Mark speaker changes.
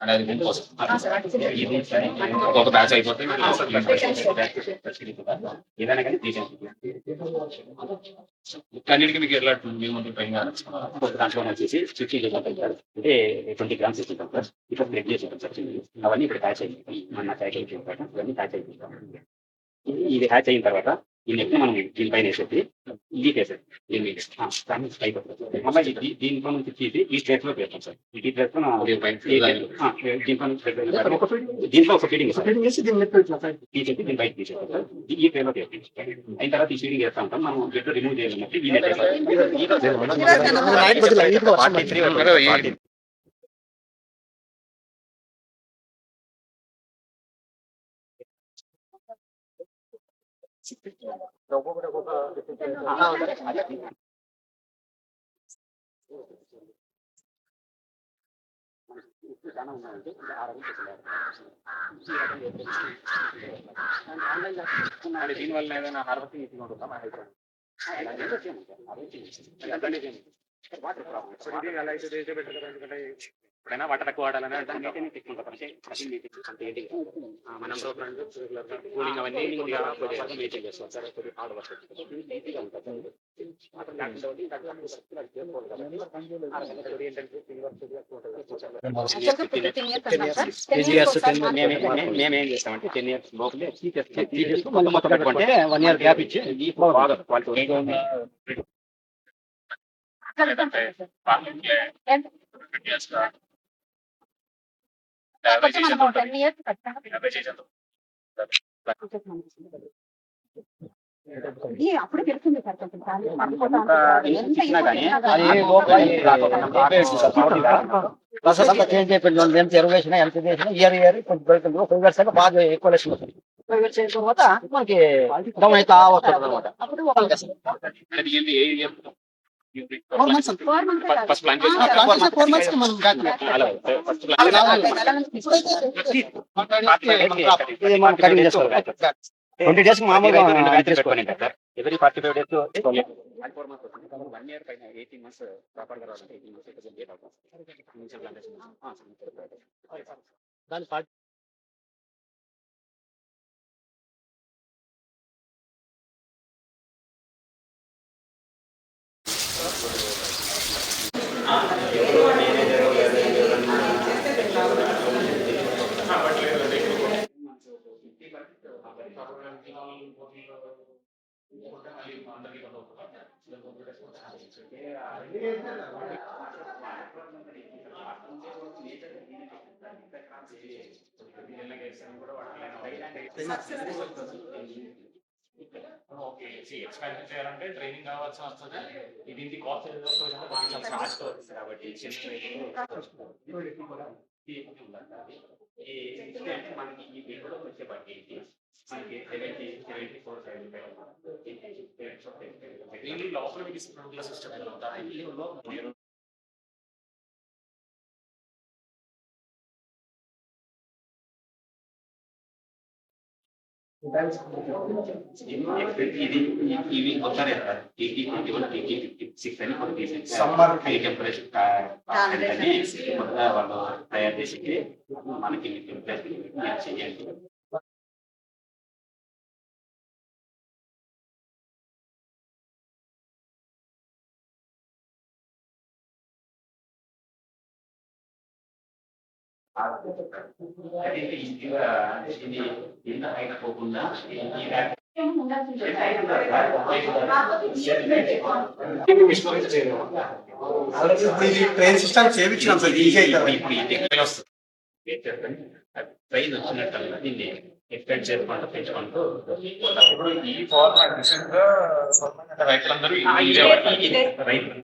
Speaker 1: అనేది దీనికోసం ఇది ఒక్కొక్క బ్యాచ్ అయిపోతే ఏదైనా కానీ అన్నిటికీ మీకు ఎలా మేము పైన దాంట్లో వచ్చేసి 50 అంటే 20 గ్రామ్స్ ఇస్తుంటాం సార్. ఇక్కడ బ్రేక్ చేసి ఉంటాం సార్. అవన్నీ ఇక్కడ హ్యాచ్ అయిపోతాయి. మన హ్యాచ్ అయిపోయిన తర్వాత ఇవన్నీ హ్యాచ్ అయిపోతాం. ఇది హ్యాచ్ అయిన తర్వాత ఈ నెట్ మనం దీనిపైన వేసేది లీక్ వేసేది దీంట్లో నుంచి తీసి ఈ ట్రేస్ లో పెడతాం సార్. ఈ ట్రేస్ లో దీంట్లో ఒక ఫీడింగ్ తీసేసి దీని బయట తీసేస్తాం సార్. ఈ ట్రే లో అయిన తర్వాత ఈ ఫీడింగ్ వేస్తా ఉంటాం. మనం జెట్ రిమూవ్ చేయాలంటే దీనివల్ల ఏదైనా హార్వెస్టింగ్ తీసుకుంటుందా ఎప్పుడైనా వాటర్ తక్కువ వాడాలని మనం కూలింగ్ అవన్నీ మెయింటైన్ చేస్తాం సార్. మేమేం చేస్తామంటే 10 years లోపలే మొత్తం పెట్టుకుంటే 1 year గ్యాప్ ఇచ్చి
Speaker 2: అప్పుడు తెలుస్తుంది సార్. కొంచెం
Speaker 3: ప్రాసెస్ అంతా చేంజ్ అయిపోయింది. ఎంత ఎరువు వేసినా ఎంత చేసినా ఇయర్ కొంచెం పెరుగుతుంది. 5 years అయితే బాగా ఎక్కువ లెస్ వస్తుంది. 5 years అయిన తర్వాత మనకి డౌన్ అయితే వస్తుంది అనమాట. అప్పుడు
Speaker 2: Every
Speaker 1: 45 days 4 months 1 year పైన 18 months ప్రాపర్ గా రావాలంటే 18 months గేట్ అవుతాం.
Speaker 3: దాని
Speaker 1: ఎక్స్పాన్షన్ చేయాలంటే ట్రైనింగ్ కావాల్సి వస్తుంది. ఇది కాస్ట్ కాబట్టి మనకి ఈ వీడియోలో వచ్చేప్పటికి మనకి 74 లోపల మీకు సిస్టమ్ ఎలా ఉంటాయి. ఇవి కొత్తనే TT21 అని కొన్ని సమ్మర్ హై టెంపరేచర్ కొత్తగా వాళ్ళు తయారు చేసి మనకి చేయాలి. పోకుండా
Speaker 4: ట్రైన్ సిస్టమ్ చేయించినాం సార్.
Speaker 1: ట్రైన్ వచ్చినట్టు దీన్ని ఎక్స్పెక్ట్ చేసుకుంటూ పెంచుకుంటూ
Speaker 4: ఇప్పుడు ఈ ఫార్మాట్ రైతులందరూ రైతు